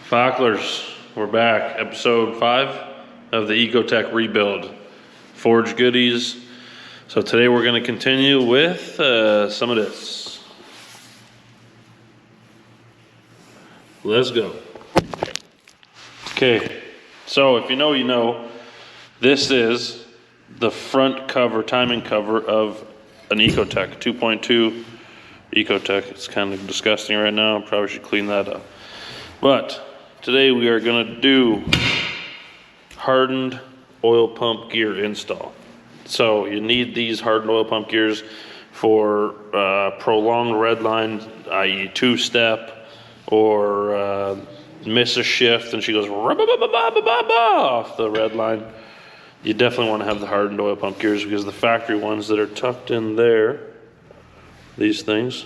Facklers, we're back. Episode 5 of the Ecotec rebuild. Forge goodies. So today we're going to continue with some of this. Let's go. Okay, so if you know, you know, this is the front cover, timing cover of an Ecotec 2.2 Ecotec. It's kind of disgusting right now. Probably should clean that up. But today we are going to do hardened oil pump gear install. So you need these hardened oil pump gears for prolonged red line, i.e. two-step, or miss a shift and she goes off the red line. You definitely want to have the hardened oil pump gears, because the factory ones that are tucked in there, these things,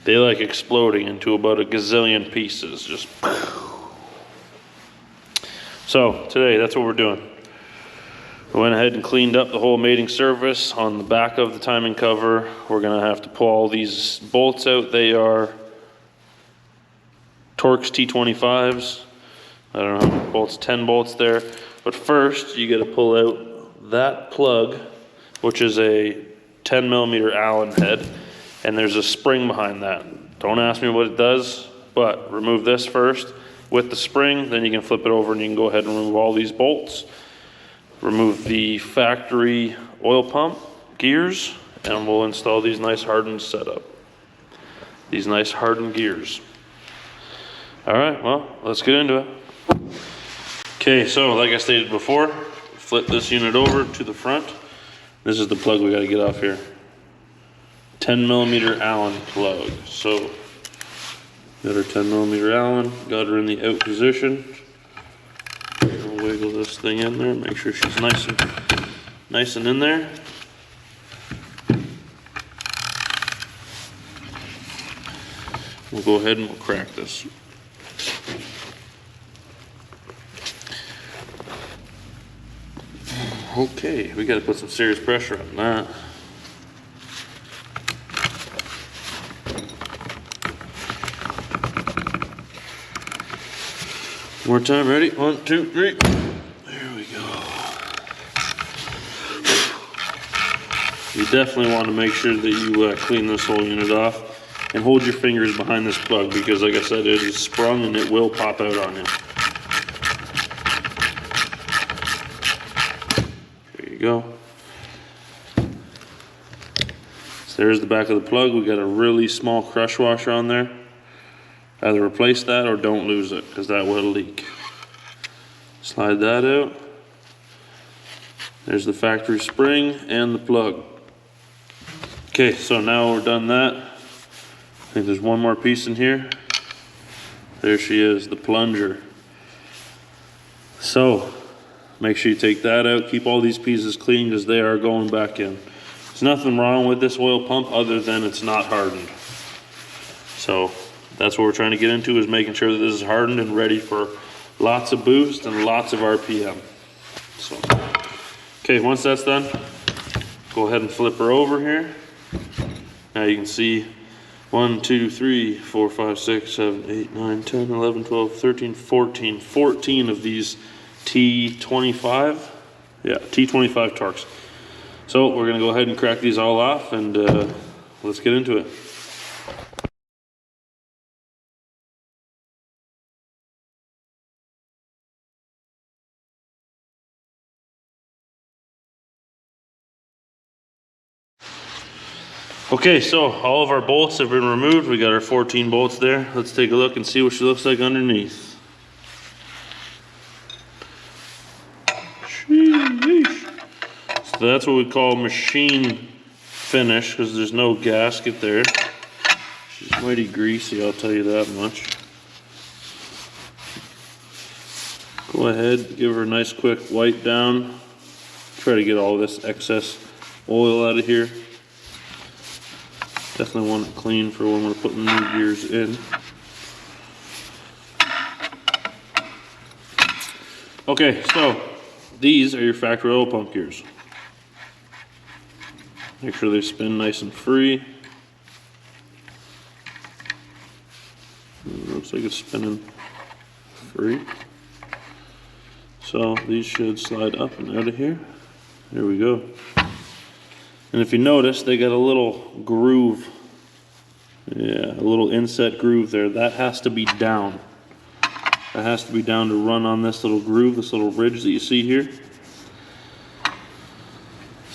they like exploding into about a gazillion pieces. Just so today, that's what we're doing. I went ahead and cleaned up the whole mating surface on the back of the timing cover. We're gonna have to pull all these bolts out. They are Torx T.5s. I don't know how many bolts, 10 bolts there. But first, you gotta pull out that plug, which is a 10 millimeter Allen head, and there's a spring behind that. Don't ask me what it does, but remove this first with the spring, then you can flip it over and you can go ahead and remove all these bolts. Remove the factory oil pump gears, and we'll install these nice hardened setup. These nice hardened gears. All right, well, let's get into it. Okay, so like I stated before, flip this unit over to the front. This is the plug we got to get off here. 10 millimeter Allen plug. So got our 10 millimeter Allen, got her in the out position. We'll wiggle this thing in there, make sure she's nice and in there. We'll go ahead and we'll crack this. Okay, we got to put some serious pressure on that. One more time, ready? 1, 2, 3. There we go. You definitely want to make sure that you clean this whole unit off and hold your fingers behind this plug, because like I said, it is sprung and it will pop out on you. There you go. So there's the back of the plug. We got a really small crush washer on there. Either replace that or don't lose it, because that will leak. Slide that out. There's the factory spring and the plug. Okay, so now we're done that. I think there's one more piece in here. There she is, the plunger. So make sure you take that out. Keep all these pieces clean, because they are going back in. There's nothing wrong with this oil pump other than it's not hardened. So that's what we're trying to get into, is making sure that this is hardened and ready for lots of boost and lots of RPM. So, okay, once that's done, go ahead and flip her over here. Now you can see 1, 2, 3, 4, 5, 6, 7, 8, 9, 10, 11, 12, 13, 14 of these T.5. Yeah, T.5 Torx. So we're gonna go ahead and crack these all off, and let's get into it. Okay, so all of our bolts have been removed. We got our 14 bolts there. Let's take a look and see what she looks like underneath. Sheesh. So that's what we call machine finish, because there's no gasket there. She's mighty greasy, I'll tell you that much. Go ahead, give her a nice quick wipe down. Try to get all this excess oil out of here. Definitely want it clean for when we're putting new gears in. Okay, so these are your factory oil pump gears. Make sure they spin nice and free. It looks like it's spinning free. So these should slide up and out of here. There we go. And if you notice, they got a little groove. Yeah, a little inset groove there. That has to be down. That has to be down to run on this little groove, this little ridge that you see here.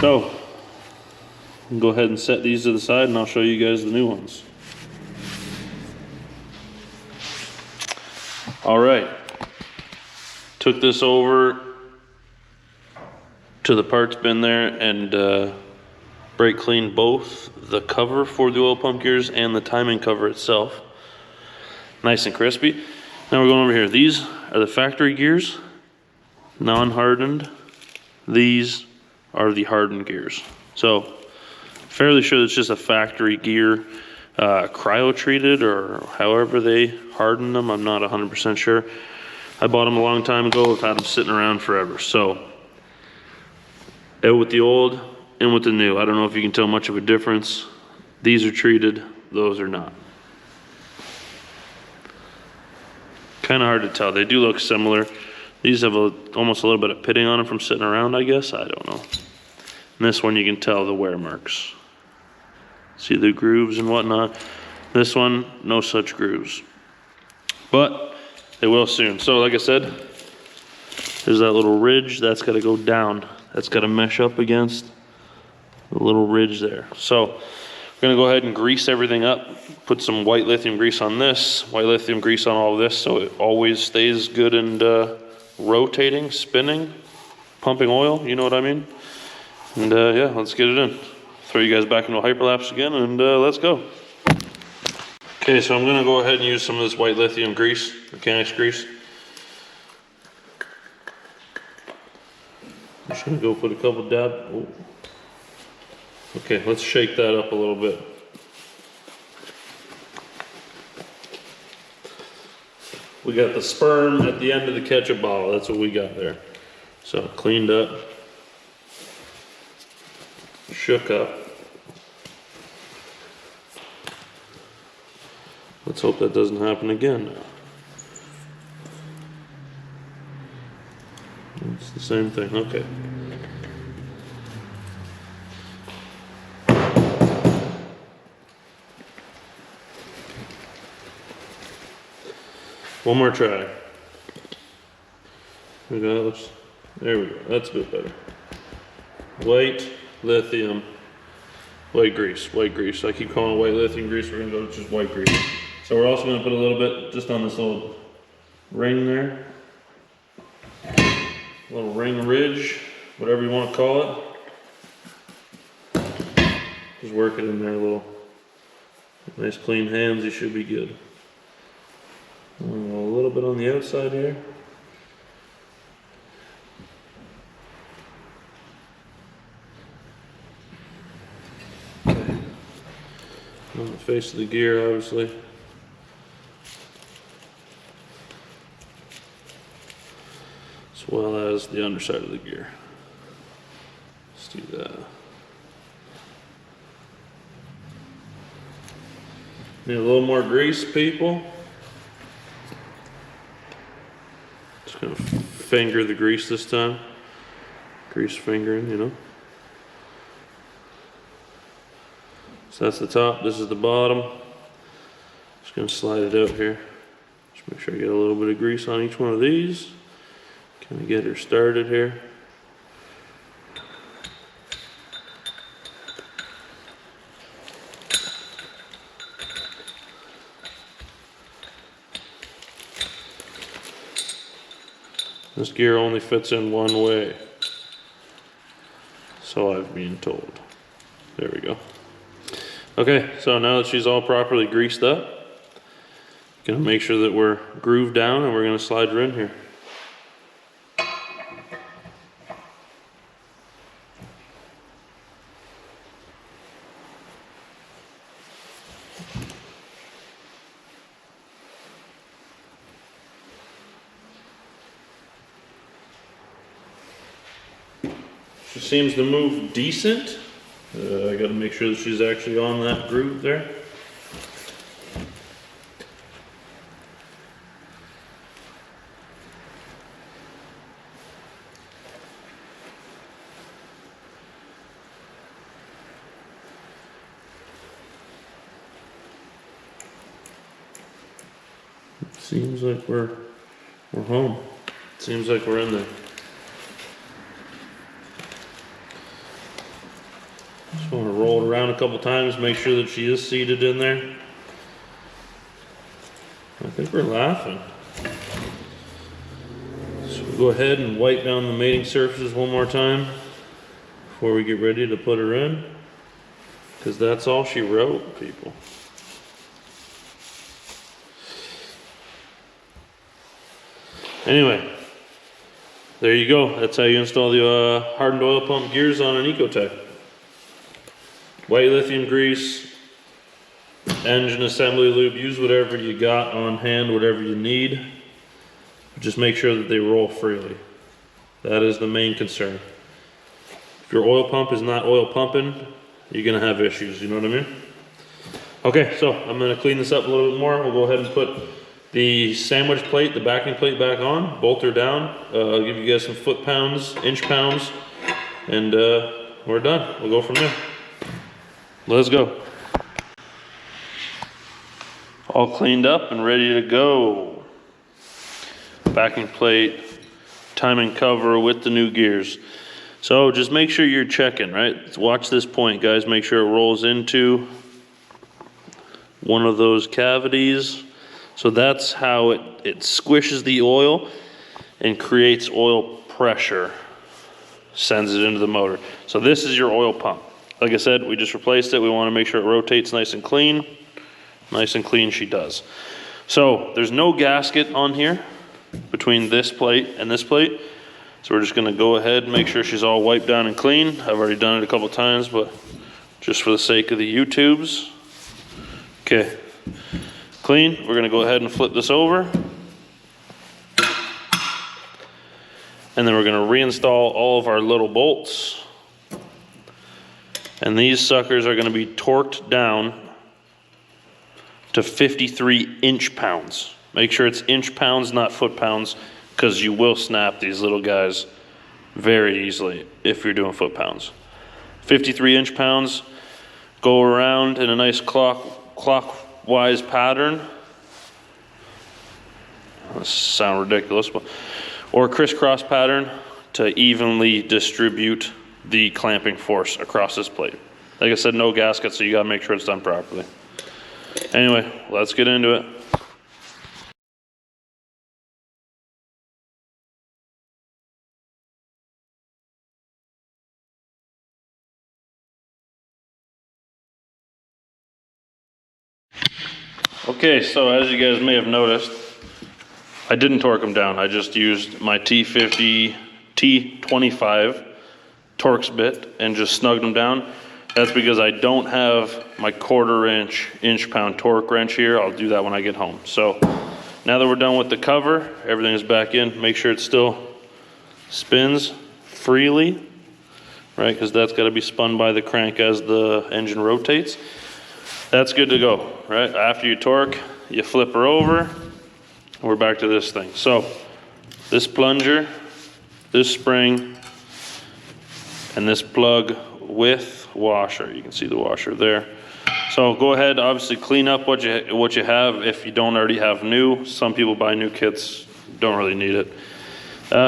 So, I'll go ahead and set these to the side and I'll show you guys the new ones. All right. Took this over to the parts bin there and brake cleaned both the cover for the oil pump gears and the timing cover itself. Nice and crispy. Now we're going over here. These are the factory gears, non-hardened. These are the hardened gears. So fairly sure it's just a factory gear, cryo-treated or however they harden them. I'm not 100% sure. I bought them a long time ago. I've had them sitting around forever. So out with the old, in with the new. I don't know if you can tell much of a difference. These are treated, those are not. Kind of hard to tell. They do look similar. These have almost a little bit of pitting on them from sitting around, I guess. I don't know. And this one you can tell the wear marks. See the grooves and whatnot. This one, no such grooves. But they will soon. So like I said, there's that little ridge. That's got to go down. That's got to mesh up against the little ridge there. So we're gonna go ahead and grease everything up. Put some white lithium grease on this, white lithium grease on all of this, so it always stays good and rotating, spinning, pumping oil, you know what I mean? And yeah, let's get it in. Throw you guys back into a hyperlapse again and let's go. Okay, so I'm gonna go ahead and use some of this white lithium grease, mechanics grease. I'm just gonna go put a couple dabs. Oh. Okay, let's shake that up a little bit. We got the sperm at the end of the ketchup bottle. That's what we got there. So cleaned up, shook up. Let's hope that doesn't happen again now. It's the same thing, okay. One more try. There we go, that's a bit better. White lithium, white grease. I keep calling it white lithium grease, we're gonna go with just white grease. So we're also gonna put a little bit just on this little ring there. Little ring ridge, whatever you wanna call it. Just work it in there a little. Nice clean hands, you should be good. A little bit on the outside here. Okay. On the face of the gear, obviously. As well as the underside of the gear. Let's do that. Need a little more grease, people. Just gonna finger the grease this time. Grease fingering, you know. So that's the top, this is the bottom. Just gonna slide it out here. Just make sure I get a little bit of grease on each one of these. Kind of get her started here. This gear only fits in one way, so I've been told. There we go. Okay, so now that she's all properly greased up, gonna make sure that we're grooved down and we're gonna slide her in here. She seems to move decent. I gotta make sure that she's actually on that groove there. Seems like we're home. Seems like we're in there. Just want to roll it around a couple times, make sure that she is seated in there. I think we're laughing. So we'll go ahead and wipe down the mating surfaces one more time before we get ready to put her in, because that's all she wrote, people. Anyway, there you go. That's how you install the hardened oil pump gears on an Ecotec. White lithium grease, engine assembly lube. Use whatever you got on hand, whatever you need. Just make sure that they roll freely. That is the main concern. If your oil pump is not oil pumping, you're gonna have issues, you know what I mean? Okay, so I'm gonna clean this up a little bit more. We'll go ahead and put the sandwich plate, the backing plate back on, bolt her down. I'll give you guys some foot pounds, inch pounds, and we're done. We'll go from there. Let's go. All cleaned up and ready to go. Backing plate, timing cover with the new gears. So just make sure you're checking, right? Watch this point, guys. Make sure it rolls into one of those cavities. So that's how it squishes the oil and creates oil pressure, sends it into the motor. So this is your oil pump. Like I said, we just replaced it. We want to make sure it rotates nice and clean. Nice and clean she does. So there's no gasket on here between this plate and this plate. So we're just going to go ahead and make sure she's all wiped down and clean. I've already done it a couple times, but just for the sake of the YouTubes. Okay. Clean. We're going to go ahead and flip this over. And then we're going to reinstall all of our little bolts. And these suckers are going to be torqued down to 53 inch pounds. Make sure it's inch pounds, not foot pounds, because you will snap these little guys very easily if you're doing foot pounds. 53 inch pounds. Go around in a nice clockwise pattern. This sounds ridiculous, but or crisscross pattern to evenly distribute the clamping force across this plate. Like I said, no gasket, so you gotta make sure it's done properly. Anyway, let's get into it. Okay, so as you guys may have noticed, I didn't torque them down. I just used my Pt.5 Torx bit and just snugged them down. That's because I don't have my 1/4 inch pound torque wrench here. I'll do that when I get home. So now that we're done with the cover, everything is back in. Make sure it still spins freely, right? Because that's got to be spun by the crank as the engine rotates. That's good to go, right? After you torque, you flip her over. We're back to this thing. So this plunger, this spring, and this plug with washer. You can see the washer there. So go ahead, obviously clean up what you have if you don't already have new. Some people buy new kits, don't really need it.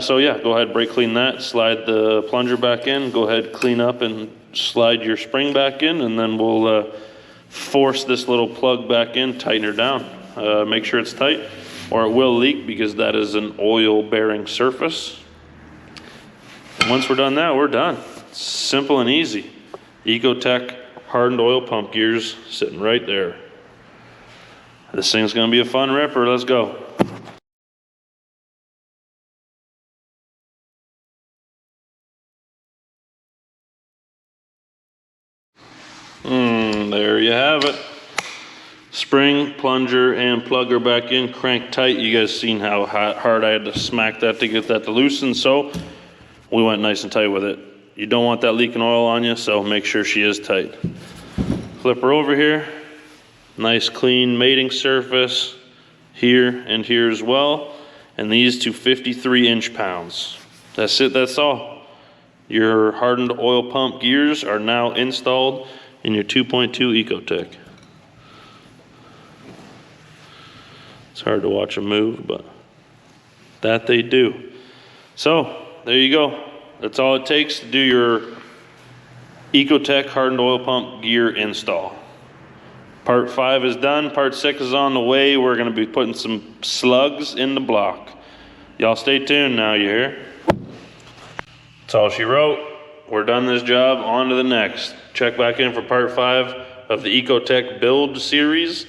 So yeah, go ahead, brake clean that, slide the plunger back in, go ahead, clean up and slide your spring back in, and then we'll force this little plug back in, tighten her down. Make sure it's tight or it will leak because that is an oil bearing surface. And once we're done that, we're done. Simple and easy. Ecotec hardened oil pump gears sitting right there. This thing's gonna be a fun ripper. Let's go. There you have it. Spring, plunger, and plugger back in, crank tight. You guys seen how hard I had to smack that to get that to loosen, so we went nice and tight with it. You don't want that leaking oil on you, so make sure she is tight. Flip her over here. Nice clean mating surface here and here as well. And these to 53 inch pounds. That's it, that's all. Your hardened oil pump gears are now installed in your 2.2 Ecotec. It's hard to watch them move, but that they do. So there you go. That's all it takes to do your Ecotec hardened oil pump gear install. Part 5 is done. Part 6 is on the way. We're going to be putting some slugs in the block. Y'all stay tuned now, you hear? That's all she wrote. We're done this job. On to the next. Check back in for part 5 of the Ecotec build series,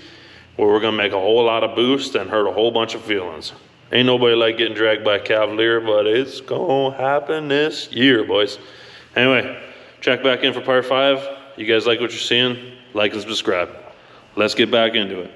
where we're going to make a whole lot of boost and hurt a whole bunch of feelings. Ain't nobody like getting dragged by a Cavalier, but it's going to happen this year, boys. Anyway, check back in for part 5. You guys like what you're seeing? Like and subscribe. Let's get back into it.